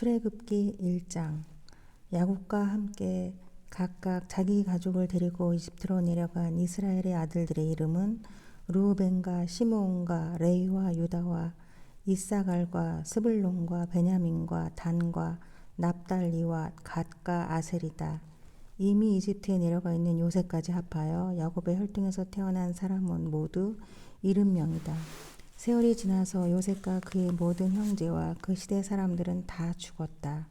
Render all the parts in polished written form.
출애굽기 1장. 야곱과 함께 각각 자기 가족을 데리고 이집트로 내려간 이스라엘의 아들들의 이름은 르우벤과 시므온과 레위와 유다와 이사갈과 스불론과 베냐민과 단과 납달리와 갓과 아셀이다. 이미 이집트에 내려가 있는 요셉까지 합하여 야곱의 혈통에서 태어난 사람은 모두 70명이다. 세월이 지나서 요셉과 그의 모든 형제와 그 시대 사람들은 다 죽었다.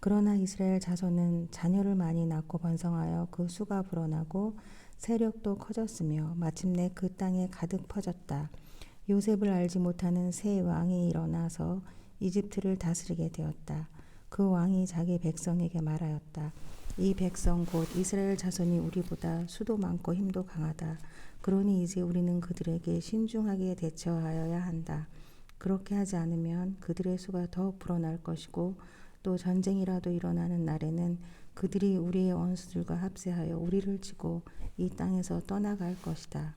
그러나 이스라엘 자손은 자녀를 많이 낳고 번성하여 그 수가 불어나고 세력도 커졌으며 마침내 그 땅에 가득 퍼졌다. 요셉을 알지 못하는 새 왕이 일어나서 이집트를 다스리게 되었다. 그 왕이 자기 백성에게 말하였다. 이 백성 곧 이스라엘 자손이 우리보다 수도 많고 힘도 강하다. 그러니 이제 우리는 그들에게 신중하게 대처하여야 한다. 그렇게 하지 않으면 그들의 수가 더욱 불어날 것이고 또 전쟁이라도 일어나는 날에는 그들이 우리의 원수들과 합세하여 우리를 치고 이 땅에서 떠나갈 것이다.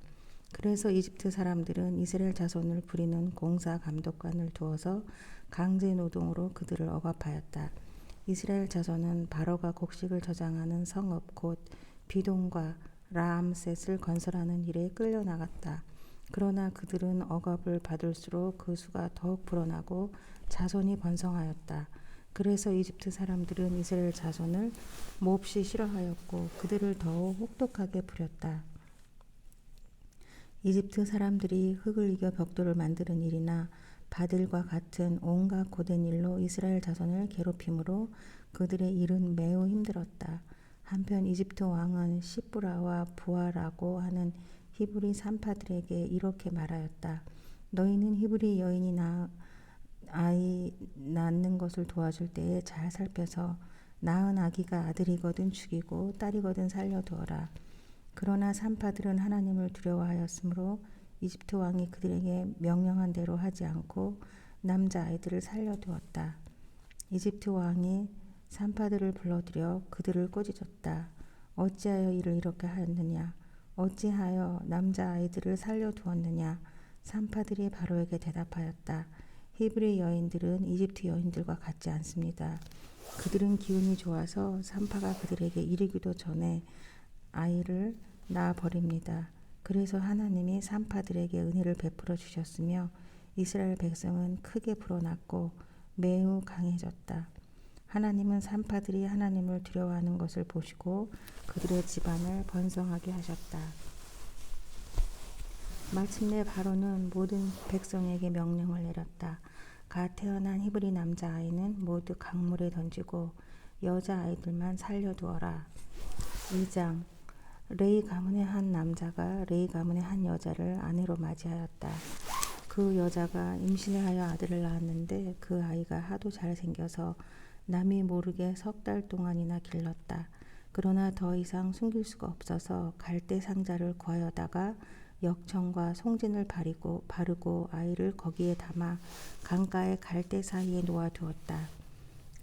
그래서 이집트 사람들은 이스라엘 자손을 부리는 공사 감독관을 두어서 강제 노동으로 그들을 억압하였다. 이스라엘 자손은 바로가 곡식을 저장하는 성읍 곧 비동과 라암셋을 건설하는 일에 끌려나갔다. 그러나 그들은 억압을 받을수록 그 수가 더욱 불어나고 자손이 번성하였다. 그래서 이집트 사람들은 이스라엘 자손을 몹시 싫어하였고 그들을 더욱 혹독하게 부렸다. 이집트 사람들이 흙을 이겨 벽돌을 만드는 일이나 바들과 같은 온갖 고된 일로 이스라엘 자손을 괴롭힘으로 그들의 일은 매우 힘들었다. 한편 이집트 왕은 시브라와 부아라고 하는 히브리 산파들에게 이렇게 말하였다. 너희는 히브리 여인이 아이 낳는 것을 도와줄 때에 잘 살펴서 낳은 아기가 아들이거든 죽이고 딸이거든 살려두어라. 그러나 산파들은 하나님을 두려워하였으므로 이집트 왕이 그들에게 명령한 대로 하지 않고 남자 아이들을 살려두었다. 이집트 왕이 산파들을 불러들여 그들을 꾸짖었다. 어찌하여 이를 이렇게 하였느냐? 어찌하여 남자 아이들을 살려두었느냐? 산파들이 바로에게 대답하였다. 히브리 여인들은 이집트 여인들과 같지 않습니다. 그들은 기운이 좋아서 산파가 그들에게 이르기도 전에 아이를 낳아 버립니다. 그래서 하나님이 산파들에게 은혜를 베풀어 주셨으며 이스라엘 백성은 크게 불어났고 매우 강해졌다. 하나님은 산파들이 하나님을 두려워하는 것을 보시고 그들의 집안을 번성하게 하셨다. 마침내 바로는 모든 백성에게 명령을 내렸다. 갓 태어난 히브리 남자아이는 모두 강물에 던지고 여자아이들만 살려두어라. 2장. 레위 가문의 한 남자가 레위 가문의 한 여자를 아내로 맞이하였다. 그 여자가 임신을 하여 아들을 낳았는데 그 아이가 하도 잘생겨서 남이 모르게 3달 동안이나 길렀다. 그러나 더 이상 숨길 수가 없어서 갈대 상자를 구하여다가 역청과 송진을 바르고 아이를 거기에 담아 강가의 갈대 사이에 놓아두었다.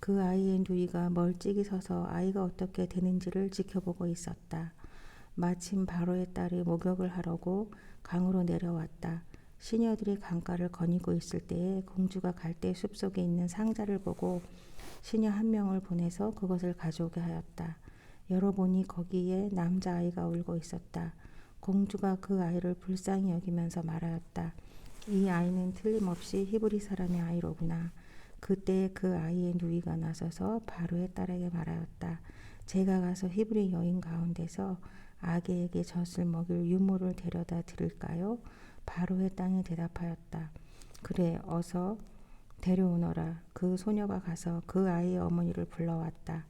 그 아이의 누이가 멀찍이 서서 아이가 어떻게 되는지를 지켜보고 있었다. 마침 바로의 딸이 목욕을 하려고 강으로 내려왔다. 시녀들이 강가를 거니고 있을 때에 공주가 갈대 숲속에 있는 상자를 보고 시녀 한 명을 보내서 그것을 가져오게 하였다. 열어보니 거기에 남자아이가 울고 있었다. 공주가 그 아이를 불쌍히 여기면서 말하였다. 이 아이는 틀림없이 히브리 사람의 아이로구나. 그때 그 아이의 누이가 나서서 바로의 딸에게 말하였다. 제가 가서 히브리 여인 가운데서 아기에게 젖을 먹일 유모를 데려다 드릴까요? 바로의 땅이 대답하였다. 그래, 어서 데려오너라. 그 소녀가 가서 그 아이의 어머니를 불러왔다.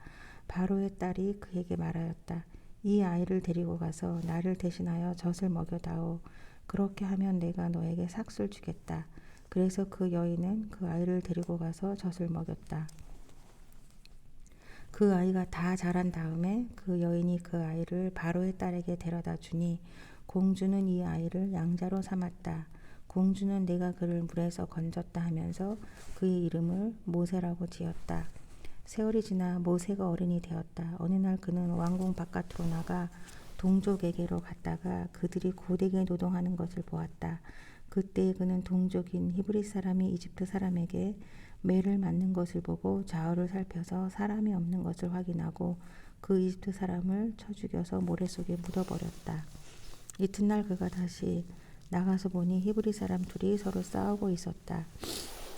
바로의 딸이 그에게 말하였다. 이 아이를 데리고 가서 나를 대신하여 젖을 먹여다오. 그렇게 하면 내가 너에게 삭술 주겠다. 그래서 그 여인은 그 아이를 데리고 가서 젖을 먹였다. 그 아이가 다 자란 다음에 그 여인이 그 아이를 바로의 딸에게 데려다 주니 공주는 이 아이를 양자로 삼았다. 공주는 내가 그를 물에서 건졌다 하면서 그의 이름을 모세라고 지었다. 세월이 지나 모세가 어른이 되었다. 어느 날 그는 왕궁 바깥으로 나가 동족에게로 갔다가 그들이 고되게 노동하는 것을 보았다. 그때 그는 동족인 히브리 사람이 이집트 사람에게 매를 맞는 것을 보고 좌우를 살펴서 사람이 없는 것을 확인하고 그 이집트 사람을 쳐 죽여서 모래 속에 묻어버렸다. 이튿날 그가 다시 나가서 보니 히브리 사람 둘이 서로 싸우고 있었다.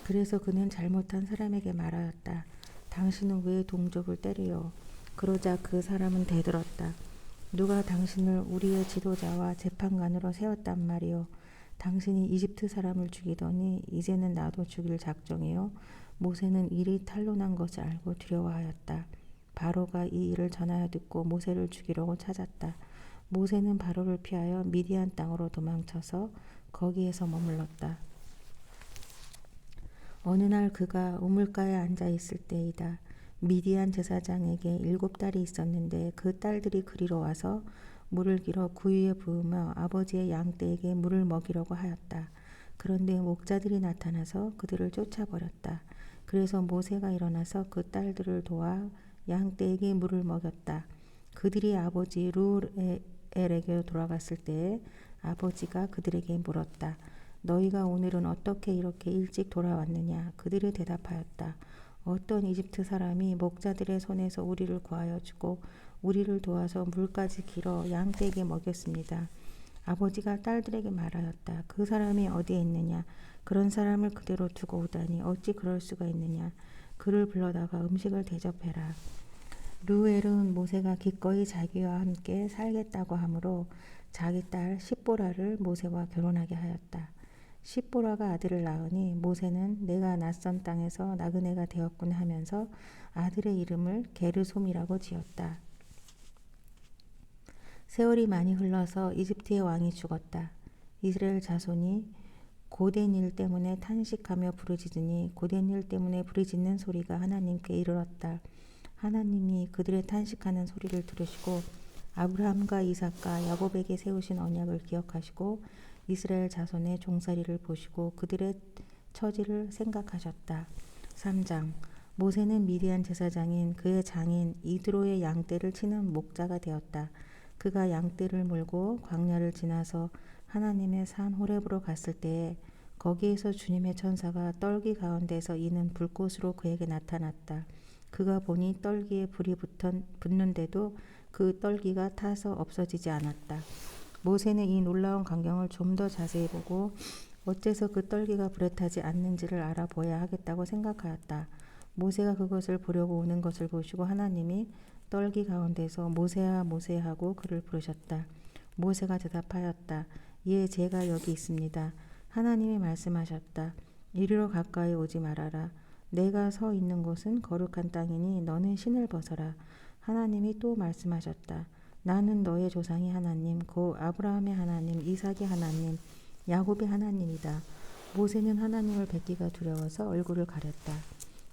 그래서 그는 잘못한 사람에게 말하였다. 당신은 왜 동족을 때려요? 그러자 그 사람은 대들었다. 누가 당신을 우리의 지도자와 재판관으로 세웠단 말이요. 당신이 이집트 사람을 죽이더니 이제는 나도 죽일 작정이요. 모세는 일이 탄로난 것을 알고 두려워하였다. 바로가 이 일을 전하여 듣고 모세를 죽이려고 찾았다. 모세는 바로를 피하여 미디안 땅으로 도망쳐서 거기에서 머물렀다. 어느 날 그가 우물가에 앉아 있을 때이다. 미디안 제사장에게 7딸이 있었는데 그 딸들이 그리로 와서 물을 길어 구유에 부으며 아버지의 양떼에게 물을 먹이려고 하였다. 그런데 목자들이 나타나서 그들을 쫓아버렸다. 그래서 모세가 일어나서 그 딸들을 도와 양떼에게 물을 먹였다. 그들이 아버지 루엘에게 돌아갔을 때에 아버지가 그들에게 물었다. 너희가 오늘은 어떻게 이렇게 일찍 돌아왔느냐? 그들이 대답하였다. 어떤 이집트 사람이 목자들의 손에서 우리를 구하여 주고 우리를 도와서 물까지 길어 양떼에게 먹였습니다. 아버지가 딸들에게 말하였다. 그 사람이 어디에 있느냐? 그런 사람을 그대로 두고 오다니 어찌 그럴 수가 있느냐? 그를 불러다가 음식을 대접해라. 루엘은 모세가 기꺼이 자기와 함께 살겠다고 하므로 자기 딸 십보라를 모세와 결혼하게 하였다. 십보라가 아들을 낳으니 모세는 내가 낯선 땅에서 나그네가 되었군 하면서 아들의 이름을 게르솜이라고 지었다. 세월이 많이 흘러서 이집트의 왕이 죽었다. 이스라엘 자손이 고된 일 때문에 탄식하며 부르짖으니 고된 일 때문에 부르짖는 소리가 하나님께 이르렀다. 하나님이 그들의 탄식하는 소리를 들으시고 아브라함과 이삭과 야곱에게 세우신 언약을 기억하시고 이스라엘 자손의 종살이를 보시고 그들의 처지를 생각하셨다. 3장 모세는 미디안 제사장인 그의 장인 이드로의 양떼를 치는 목자가 되었다. 그가 양떼를 몰고 광야를 지나서 하나님의 산 호렙으로 갔을 때에 거기에서 주님의 천사가 떨기 가운데서 이는 불꽃으로 그에게 나타났다. 그가 보니 떨기에 불이 붙는데도 그 떨기가 타서 없어지지 않았다. 모세는 이 놀라운 광경을 좀 더 자세히 보고 어째서 그 떨기가 불에 타지 않는지를 알아보아야 하겠다고 생각하였다. 모세가 그것을 보려고 오는 것을 보시고 하나님이 떨기 가운데서 모세야 모세야 하고 그를 부르셨다. 모세가 대답하였다. 예, 제가 여기 있습니다. 하나님이 말씀하셨다. 이리로 가까이 오지 말아라. 내가 서 있는 곳은 거룩한 땅이니 너는 신을 벗어라. 하나님이 또 말씀하셨다. 나는 너의 조상의 하나님, 곧 아브라함의 하나님, 이삭의 하나님, 야곱의 하나님이다. 모세는 하나님을 뵙기가 두려워서 얼굴을 가렸다.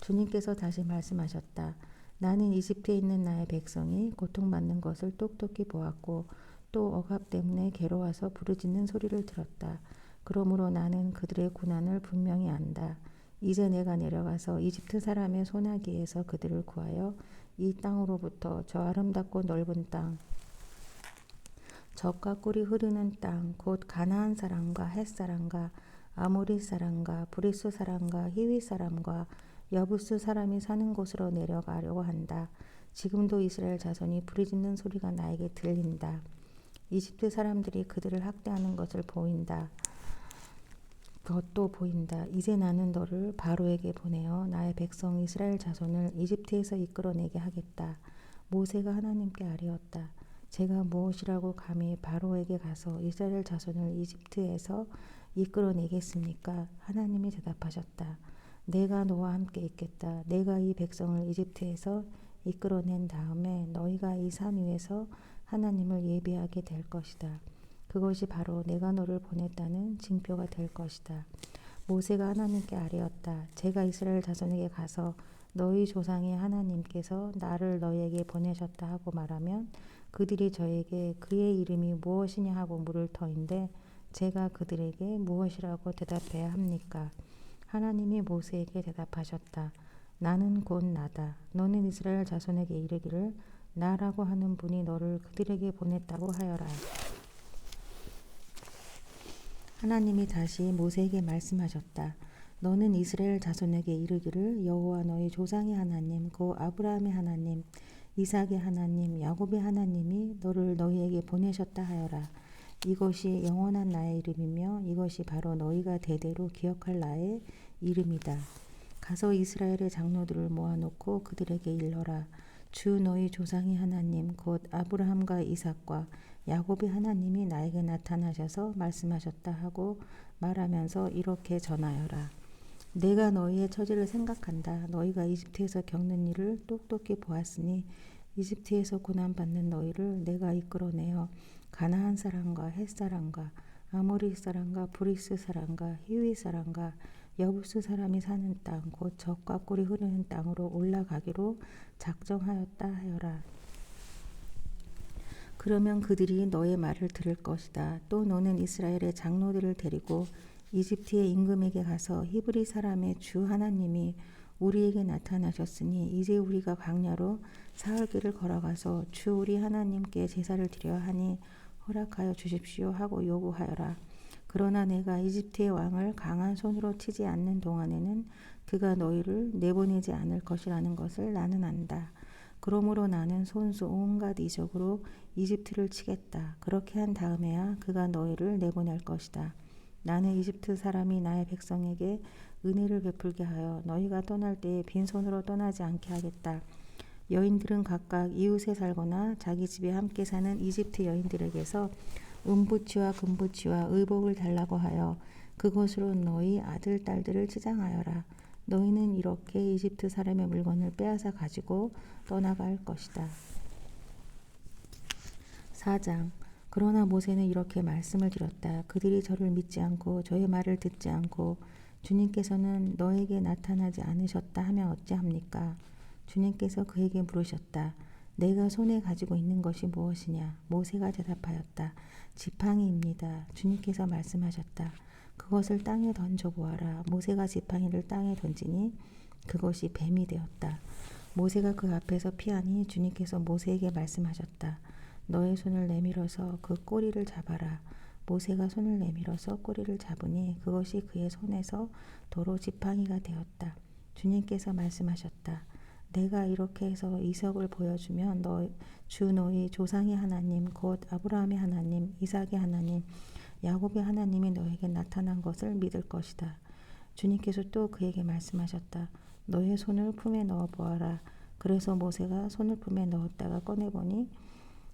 주님께서 다시 말씀하셨다. 나는 이집트에 있는 나의 백성이 고통받는 것을 똑똑히 보았고 또 억압 때문에 괴로워서 부르짖는 소리를 들었다. 그러므로 나는 그들의 고난을 분명히 안다. 이제 내가 내려가서 이집트 사람의 소나기에서 그들을 구하여 이 땅으로부터 저 아름답고 넓은 땅, 젖과 꿀이 흐르는 땅, 곧 가나안 사람과 헷 사람과 아모리 사람과 브리스 사람과 히위 사람과 여부스 사람이 사는 곳으로 내려가려고 한다. 지금도 이스라엘 자손이 부르짖는 소리가 나에게 들린다. 이집트 사람들이 그들을 학대하는 것을 보인다. 그것도 보인다. 이제 나는 너를 바로에게 보내어 나의 백성 이스라엘 자손을 이집트에서 이끌어내게 하겠다. 모세가 하나님께 아뢰었다. 제가 무엇이라고 감히 바로에게 가서 이스라엘 자손을 이집트에서 이끌어내겠습니까? 하나님이 대답하셨다. 내가 너와 함께 있겠다. 내가 이 백성을 이집트에서 이끌어낸 다음에 너희가 이 산 위에서 하나님을 예배하게 될 것이다. 그것이 바로 내가 너를 보냈다는 징표가 될 것이다. 모세가 하나님께 아뢰었다. 제가 이스라엘 자손에게 가서 너희 조상의 하나님께서 나를 너희에게 보내셨다 하고 말하면 그들이 저에게 그의 이름이 무엇이냐 하고 물을 터인데 제가 그들에게 무엇이라고 대답해야 합니까? 하나님이 모세에게 대답하셨다. 나는 곧 나다. 너는 이스라엘 자손에게 이르기를 나라고 하는 분이 너를 그들에게 보냈다고 하여라. 하나님이 다시 모세에게 말씀하셨다. 너는 이스라엘 자손에게 이르기를 여호와 너희 조상의 하나님 곧 아브라함의 하나님 이삭의 하나님 야곱의 하나님이 너를 너희에게 보내셨다 하여라. 이것이 영원한 나의 이름이며 이것이 바로 너희가 대대로 기억할 나의 이름이다. 가서 이스라엘의 장로들을 모아놓고 그들에게 일러라. 주 너희 조상의 하나님 곧 아브라함과 이삭과 야곱의 하나님이 나에게 나타나셔서 말씀하셨다 하고 말하면서 이렇게 전하여라. 내가 너희의 처지를 생각한다. 너희가 이집트에서 겪는 일을 똑똑히 보았으니 이집트에서 고난받는 너희를 내가 이끌어내어 가나안 사람과 헷 사람과 아모리 사람과 브리스 사람과 히위 사람과 여부스 사람이 사는 땅 곧 젖과 꿀이 흐르는 땅으로 올라가기로 작정하였다 하여라. 그러면 그들이 너의 말을 들을 것이다. 또 너는 이스라엘의 장로들을 데리고 이집트의 임금에게 가서 히브리 사람의 주 하나님이 우리에게 나타나셨으니 이제 우리가 광야로 사흘 길을 걸어가서 주 우리 하나님께 제사를 드려야 하니 허락하여 주십시오 하고 요구하여라. 그러나 내가 이집트의 왕을 강한 손으로 치지 않는 동안에는 그가 너희를 내보내지 않을 것이라는 것을 나는 안다. 그러므로 나는 손수 온갖 이적으로 이집트를 치겠다. 그렇게 한 다음에야 그가 너희를 내보낼 것이다. 나는 이집트 사람이 나의 백성에게 은혜를 베풀게 하여 너희가 떠날 때에 빈손으로 떠나지 않게 하겠다. 여인들은 각각 이웃에 살거나 자기 집에 함께 사는 이집트 여인들에게서 은부치와 금부치와 의복을 달라고 하여 그것으로 너희 아들 딸들을 치장하여라. 너희는 이렇게 이집트 사람의 물건을 빼앗아 가지고 떠나갈 것이다. 4장. 그러나 모세는 이렇게 말씀을 드렸다. 그들이 저를 믿지 않고 저의 말을 듣지 않고 주님께서는 너에게 나타나지 않으셨다 하면 어찌합니까? 주님께서 그에게 물으셨다. 내가 손에 가지고 있는 것이 무엇이냐? 모세가 대답하였다. 지팡이입니다. 주님께서 말씀하셨다. 그것을 땅에 던져보아라. 모세가 지팡이를 땅에 던지니 그것이 뱀이 되었다. 모세가 그 앞에서 피하니 주님께서 모세에게 말씀하셨다. 너의 손을 내밀어서 그 꼬리를 잡아라. 모세가 손을 내밀어서 꼬리를 잡으니 그것이 그의 손에서 도로 지팡이가 되었다. 주님께서 말씀하셨다. 내가 이렇게 해서 이석을 보여주면 주 너희 조상의 하나님 곧 아브라함의 하나님 이삭의 하나님 야곱의 하나님이 너에게 나타난 것을 믿을 것이다. 주님께서 또 그에게 말씀하셨다. 너의 손을 품에 넣어 보아라. 그래서 모세가 손을 품에 넣었다가 꺼내보니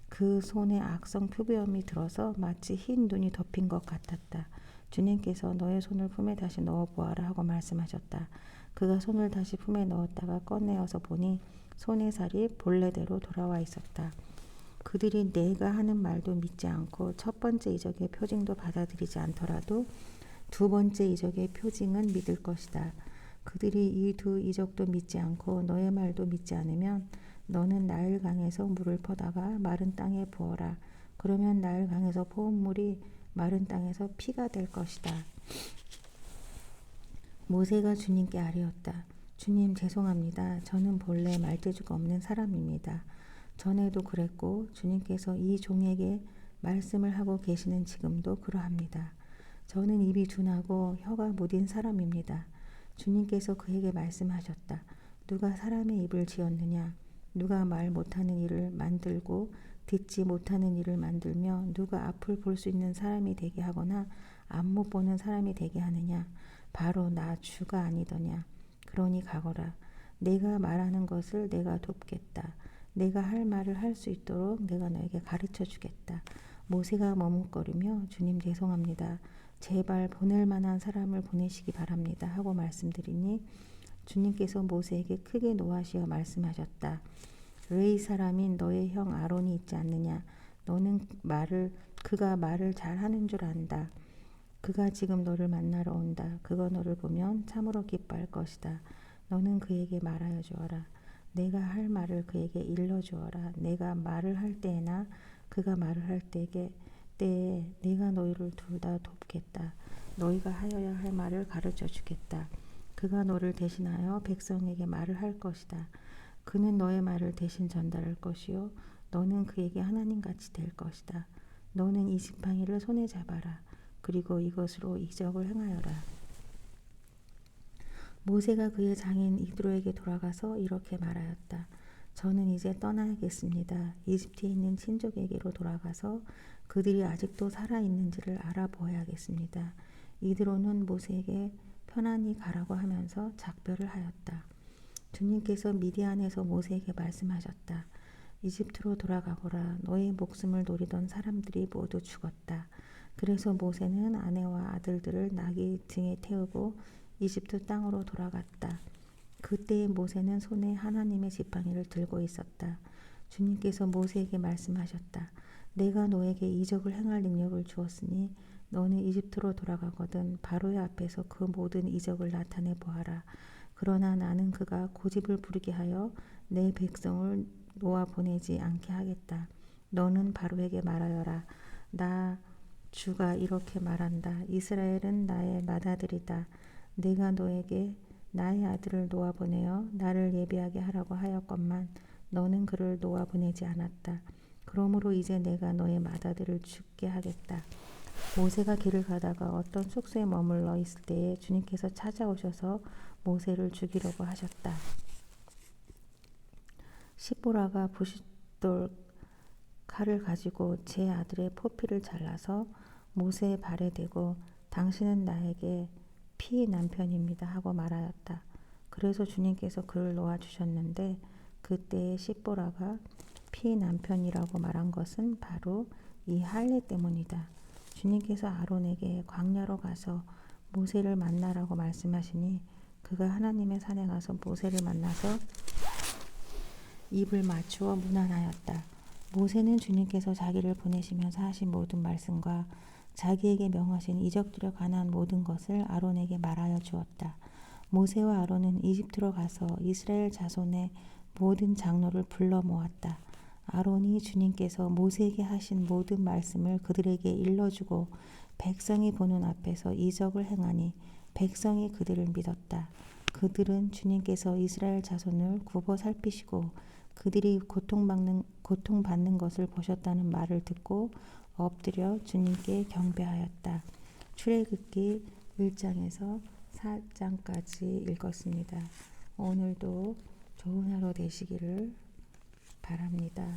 그 손에 악성 표부염이 들어서 마치 흰 눈이 덮인 것 같았다. 주님께서 너의 손을 품에 다시 넣어 보아라 하고 말씀하셨다. 그가 손을 다시 품에 넣었다가 꺼내어서 보니 손의 살이 본래대로 돌아와 있었다. 그들이 내가 하는 말도 믿지 않고 첫 번째 이적의 표징도 받아들이지 않더라도 두 번째 이적의 표징은 믿을 것이다. 그들이 이 두 이적도 믿지 않고 너의 말도 믿지 않으면 너는 나일강에서 물을 퍼다가 마른 땅에 부어라. 그러면 나일강에서 포은 물이 마른 땅에서 피가 될 것이다. 모세가 주님께 아뢰었다. 주님 죄송합니다. 저는 본래 말재주가 없는 사람입니다. 전에도 그랬고 주님께서 이 종에게 말씀을 하고 계시는 지금도 그러합니다. 저는 입이 둔하고 혀가 무딘 사람입니다. 주님께서 그에게 말씀하셨다. 누가 사람의 입을 지었느냐? 누가 말 못하는 일을 만들고 듣지 못하는 일을 만들며 누가 앞을 볼 수 있는 사람이 되게 하거나 앞 못 보는 사람이 되게 하느냐? 바로 나 주가 아니더냐? 그러니 가거라. 내가 말하는 것을 내가 돕겠다. 내가 할 말을 할 수 있도록 내가 너에게 가르쳐 주겠다. 모세가 머뭇거리며 주님 죄송합니다. 제발 보낼 만한 사람을 보내시기 바랍니다. 하고 말씀드리니 주님께서 모세에게 크게 노하시어 말씀하셨다. 레위 사람인 너의 형 아론이 있지 않느냐? 너는 그가 말을 잘하는 줄 안다. 그가 지금 너를 만나러 온다. 그가 너를 보면 참으로 기뻐할 것이다. 너는 그에게 말하여 주어라. 내가 할 말을 그에게 일러 주어라. 내가 말을 할 때나 그가 말을 할 때에 내가 너희를 둘 다 돕겠다. 너희가 하여야 할 말을 가르쳐 주겠다. 그가 너를 대신하여 백성에게 말을 할 것이다. 그는 너의 말을 대신 전달할 것이요 너는 그에게 하나님같이 될 것이다. 너는 이 지팡이를 손에 잡아라. 그리고 이것으로 이적을 행하여라. 모세가 그의 장인 이드로에게 돌아가서 이렇게 말하였다. 저는 이제 떠나야겠습니다. 이집트에 있는 친족에게로 돌아가서 그들이 아직도 살아있는지를 알아보아야겠습니다. 이드로는 모세에게 편안히 가라고 하면서 작별을 하였다. 주님께서 미디안에서 모세에게 말씀하셨다. 이집트로 돌아가거라. 너의 목숨을 노리던 사람들이 모두 죽었다. 그래서 모세는 아내와 아들들을 나귀 등에 태우고 이집트 땅으로 돌아갔다. 그때의 모세는 손에 하나님의 지팡이를 들고 있었다. 주님께서 모세에게 말씀하셨다. 내가 너에게 이적을 행할 능력을 주었으니 너는 이집트로 돌아가거든 바로의 앞에서 그 모든 이적을 나타내 보아라. 그러나 나는 그가 고집을 부리게 하여 내 백성을 놓아 보내지 않게 하겠다. 너는 바로에게 말하여라. 나 주가 이렇게 말한다. 이스라엘은 나의 맏아들이다. 내가 너에게 나의 아들을 놓아보내어 나를 예비하게 하라고 하였건만 너는 그를 놓아보내지 않았다. 그러므로 이제 내가 너의 맏아들을 죽게 하겠다. 모세가 길을 가다가 어떤 숙소에 머물러 있을 때에 주님께서 찾아오셔서 모세를 죽이려고 하셨다. 시보라가 부싯돌 칼을 가지고 제 아들의 포피를 잘라서 모세의 발에 대고 당신은 나에게 피 남편입니다 하고 말하였다. 그래서 주님께서 그를 놓아주셨는데 그때의 시보라가 피 남편이라고 말한 것은 바로 이 할례 때문이다. 주님께서 아론에게 광야로 가서 모세를 만나라고 말씀하시니 그가 하나님의 산에 가서 모세를 만나서 입을 맞추어 문안하였다. 모세는 주님께서 자기를 보내시면서 하신 모든 말씀과 자기에게 명하신 이적들에 관한 모든 것을 아론에게 말하여 주었다. 모세와 아론은 이집트로 가서 이스라엘 자손의 모든 장로를 불러 모았다. 아론이 주님께서 모세에게 하신 모든 말씀을 그들에게 일러주고 백성이 보는 앞에서 이적을 행하니 백성이 그들을 믿었다. 그들은 주님께서 이스라엘 자손을 굽어 살피시고 그들이 고통받는 것을 보셨다는 말을 듣고 엎드려 주님께 경배하였다. 출애굽기 1장에서 4장까지 읽었습니다. 오늘도 좋은 하루 되시기를 바랍니다.